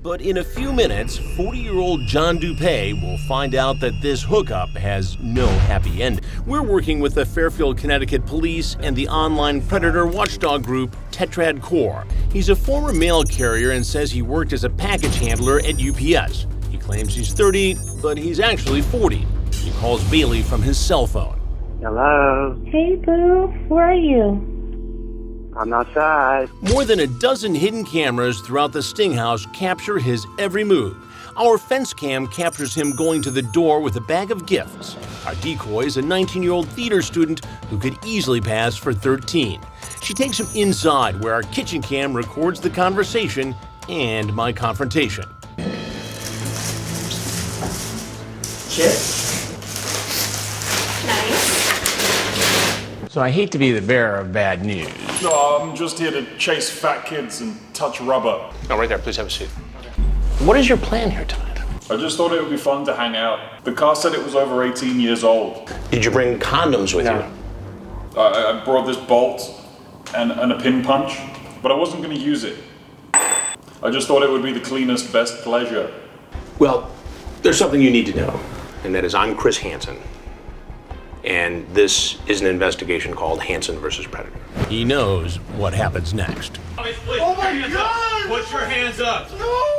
But in a few minutes, 40-year-old John Dupay will find out that this hookup has no happy end. We're working with the Fairfield, Connecticut police and the online predator watchdog group Tetrad Corps. He's a former mail carrier and says he worked as a package handler at UPS. He claims he's 30, but he's actually 40. He calls Bailey from his cell phone. Hello? Hey, boo. Where are you? I'm outside. More than a dozen hidden cameras throughout the Sting House capture his every move. Our fence cam captures him going to the door with a bag of gifts. Our decoy is a 19-year-old theater student who could easily pass for 13. She takes him inside where our kitchen cam records the conversation and my confrontation. Cheers. So I hate to be the bearer of bad news. No, I'm just here to chase fat kids and touch rubber. Oh, right there, please have a seat. What is your plan here tonight? I just thought it would be fun to hang out. The car said it was over 18 years old. Did you bring condoms with you? I brought this bolt and a pin punch, but I wasn't going to use it. I just thought it would be the cleanest, best pleasure. Well, there's something you need to know, and that is I'm Chris Hansen. And this is an investigation called Hansen versus Predator. He knows what happens next. Oh my God! Put your hands up! No!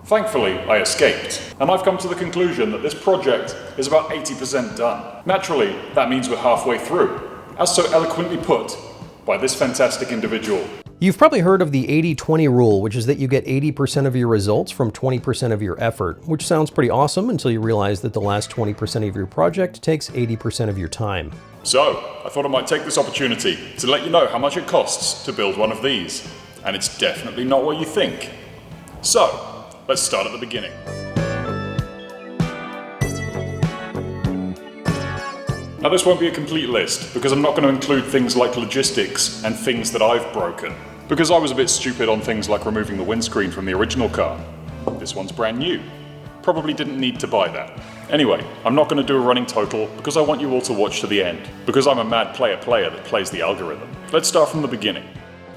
Thankfully, I escaped, and I've come to the conclusion that this project is about 80% done. Naturally, that means we're halfway through, as so eloquently put by this fantastic individual. You've probably heard of the 80-20 rule, which is that you get 80% of your results from 20% of your effort, which sounds pretty awesome until you realize that the last 20% of your project takes 80% of your time. So, I thought I might take this opportunity to let you know how much it costs to build one of these, and it's definitely not what you think. So, let's start at the beginning. Now this won't be a complete list, because I'm not going to include things like logistics and things that I've broken, because I was a bit stupid on things like removing the windscreen from the original car. This one's brand new. Probably didn't need to buy that. Anyway, I'm not going to do a running total, because I want you all to watch to the end, because I'm a mad player that plays the algorithm. Let's start from the beginning.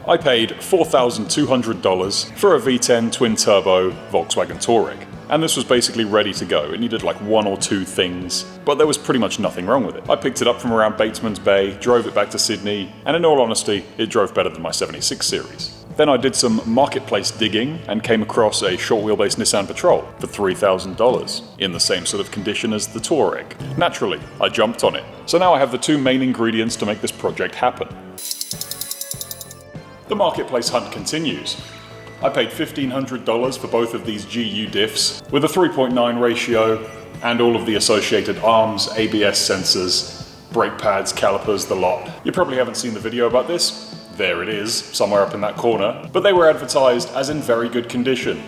I paid $4,200 for a V10 twin-turbo Volkswagen Touareg. And this was basically ready to go. It needed like one or two things, but there was pretty much nothing wrong with it. I picked it up from around Batesman's Bay, drove it back to Sydney, and in all honesty, it drove better than my 76 series. Then I did some marketplace digging and came across a short wheelbase Nissan Patrol for $3,000, in the same sort of condition as the Touareg. Naturally, I jumped on it. So now I have the two main ingredients to make this project happen. The marketplace hunt continues. I paid $1,500 for both of these GU diffs with a 3.9 ratio and all of the associated arms, ABS sensors, brake pads, calipers, the lot. You probably haven't seen the video about this. There it is, somewhere up in that corner. But they were advertised as in very good condition.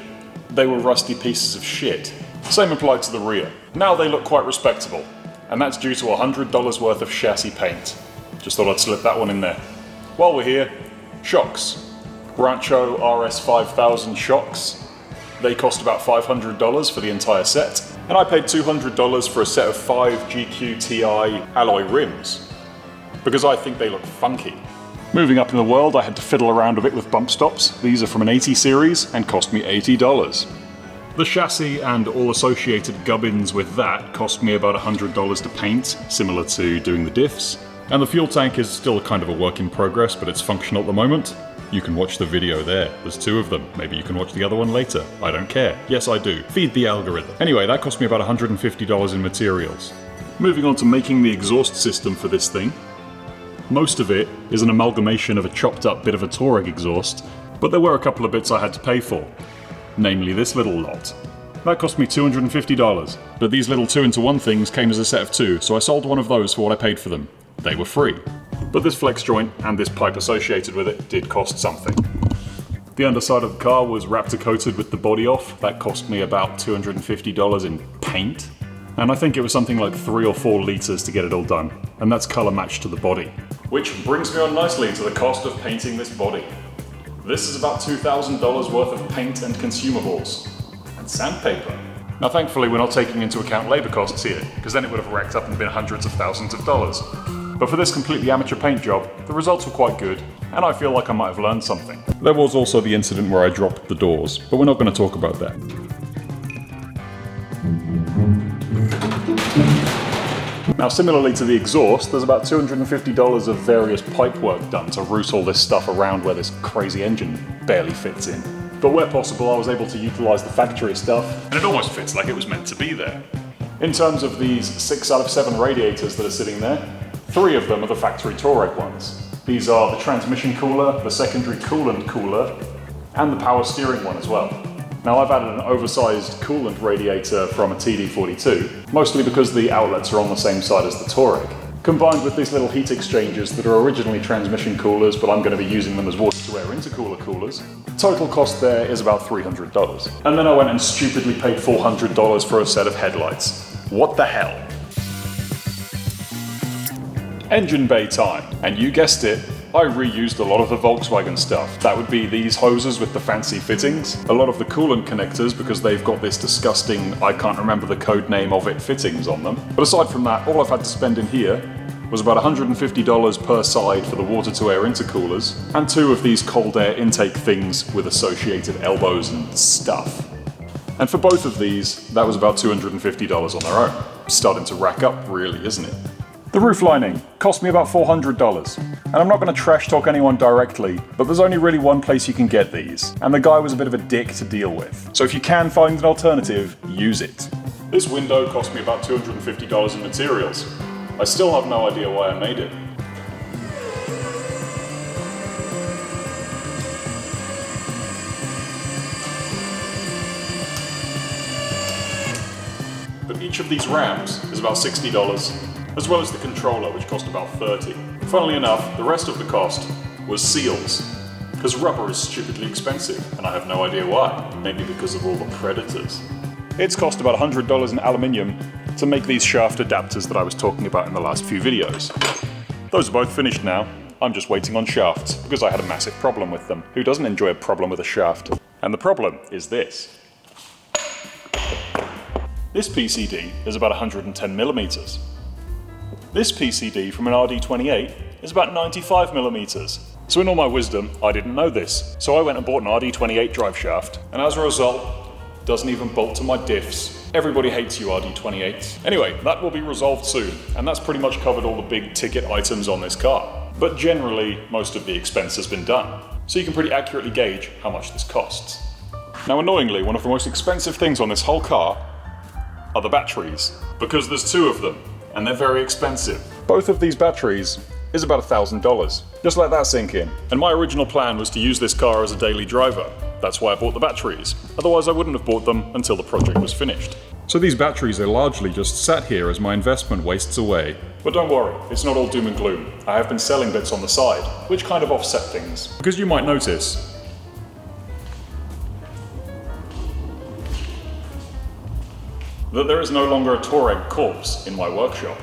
They were rusty pieces of shit. Same applied to the rear. Now they look quite respectable. And that's due to $100 worth of chassis paint. Just thought I'd slip that one in there. While we're here, shocks. Rancho RS5000 shocks. They cost about $500 for the entire set, and I paid $200 for a set of 5 GQ TI alloy rims, because I think they look funky. Moving up in the world, I had to fiddle around a bit with bump stops. These are from an 80 series and cost me $80. The chassis and all associated gubbins with that cost me about $100 to paint, similar to doing the diffs. And the fuel tank is still kind of a work in progress, but it's functional at the moment. You can watch the video there. There's 2 of them. Maybe you can watch the other one later. I don't care. Yes, I do. Feed the algorithm. Anyway, that cost me about $150 in materials. Moving on to making the exhaust system for this thing. Most of it is an amalgamation of a chopped up bit of a Touareg exhaust, but there were a couple of bits I had to pay for. Namely this little lot. That cost me $250, but these little 2-into-1 things came as a set of 2, so I sold one of those for what I paid for them. They were free. But this flex joint and this pipe associated with it did cost something. The underside of the car was Raptor coated with the body off. That cost me about $250 in paint. And I think it was something like 3 or 4 litres to get it all done. And that's colour matched to the body. Which brings me on nicely to the cost of painting this body. This is about $2,000 worth of paint and consumables. And sandpaper. Now thankfully we're not taking into account labour costs here, because then it would have racked up and been hundreds of thousands of dollars. But for this completely amateur paint job, the results were quite good, and I feel like I might have learned something. There was also the incident where I dropped the doors, but we're not going to talk about that. Now similarly to the exhaust, there's about $250 of various pipe work done to route all this stuff around where this crazy engine barely fits in. But where possible, I was able to utilise the factory stuff, and it almost fits like it was meant to be there. In terms of these 6 out of 7 radiators that are sitting there, 3 of them are the factory Touareg ones. These are the transmission cooler, the secondary coolant cooler, and the power steering one as well. Now I've added an oversized coolant radiator from a TD42, mostly because the outlets are on the same side as the Touareg, combined with these little heat exchangers that are originally transmission coolers, but I'm going to be using them as water-to-air intercooler coolers. Total cost there is about $300. And then I went and stupidly paid $400 for a set of headlights. What the hell? Engine bay time, and you guessed it, I reused a lot of the Volkswagen stuff. That would be these hoses with the fancy fittings, a lot of the coolant connectors because they've got this disgusting, I can't remember the code name of it, fittings on them. But aside from that, all I've had to spend in here was about $150 per side for the water-to-air intercoolers, and 2 of these cold air intake things with associated elbows and stuff. And for both of these, that was about $250 on their own. Starting to rack up really, isn't it? The roof lining cost me about $400, and I'm not going to trash talk anyone directly, but there's only really one place you can get these, and the guy was a bit of a dick to deal with. So if you can find an alternative, use it. This window cost me about $250 in materials. I still have no idea why I made it. But each of these rams is about $60. As well as the controller, which cost about $30. Funnily enough, the rest of the cost was seals, because rubber is stupidly expensive, and I have no idea why. Maybe because of all the predators. It's cost about $100 in aluminium to make these shaft adapters that I was talking about in the last few videos. Those are both finished now. I'm just waiting on shafts, because I had a massive problem with them. Who doesn't enjoy a problem with a shaft? And the problem is this. This PCD is about 110 millimeters. This PCD from an RD28 is about 95 millimeters. So in all my wisdom, I didn't know this. So I went and bought an RD28 drive shaft, and as a result, doesn't even bolt to my diffs. Everybody hates you RD28s. Anyway, that will be resolved soon, and that's pretty much covered all the big ticket items on this car. But generally, most of the expense has been done. So you can pretty accurately gauge how much this costs. Now annoyingly, one of the most expensive things on this whole car are the batteries, because there's 2 of them. And they're very expensive. Both of these batteries is about $1,000. Just let that sink in. And my original plan was to use this car as a daily driver. That's why I bought the batteries. Otherwise I wouldn't have bought them until the project was finished. So these batteries are largely just sat here as my investment wastes away. But don't worry, it's not all doom and gloom. I have been selling bits on the side, which kind of offset things. Because you might notice, that there is no longer a Touareg corpse in my workshop.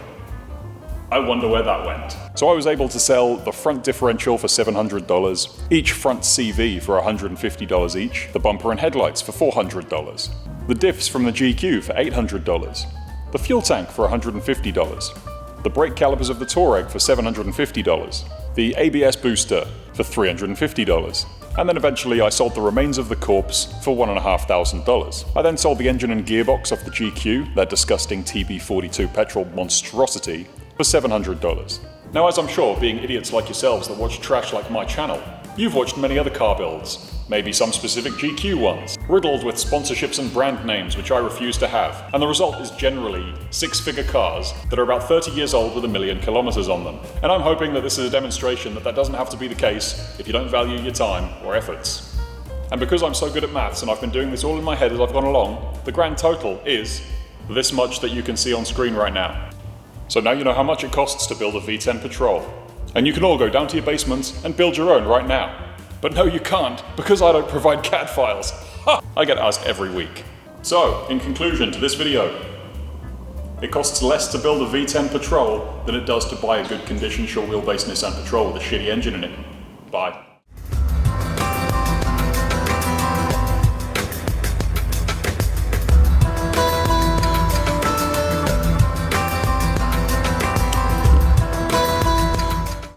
I wonder where that went. So I was able to sell the front differential for $700, each front CV for $150 each, the bumper and headlights for $400, the diffs from the GQ for $800, the fuel tank for $150, the brake calipers of the Touareg for $750, the ABS booster for $350, and then eventually I sold the remains of the corpse for $1,500. I then sold the engine and gearbox off the GQ, that disgusting TB42 petrol monstrosity, for $700. Now as I'm sure, being idiots like yourselves that watch trash like my channel, you've watched many other car builds, maybe some specific GQ ones, riddled with sponsorships and brand names which I refuse to have, and the result is generally 6-figure cars that are about 30 years old with 1 million kilometers on them. And I'm hoping that this is a demonstration that doesn't have to be the case if you don't value your time or efforts. And because I'm so good at maths and I've been doing this all in my head as I've gone along, the grand total is this much that you can see on screen right now. So now you know how much it costs to build a V10 Patrol. And you can all go down to your basements and build your own right now. But no, you can't, because I don't provide CAD files. Ha! I get asked every week. So, in conclusion to this video, It costs less to build a V10 Patrol than it does to buy a good condition short wheelbase Nissan Patrol with a shitty engine in it. Bye.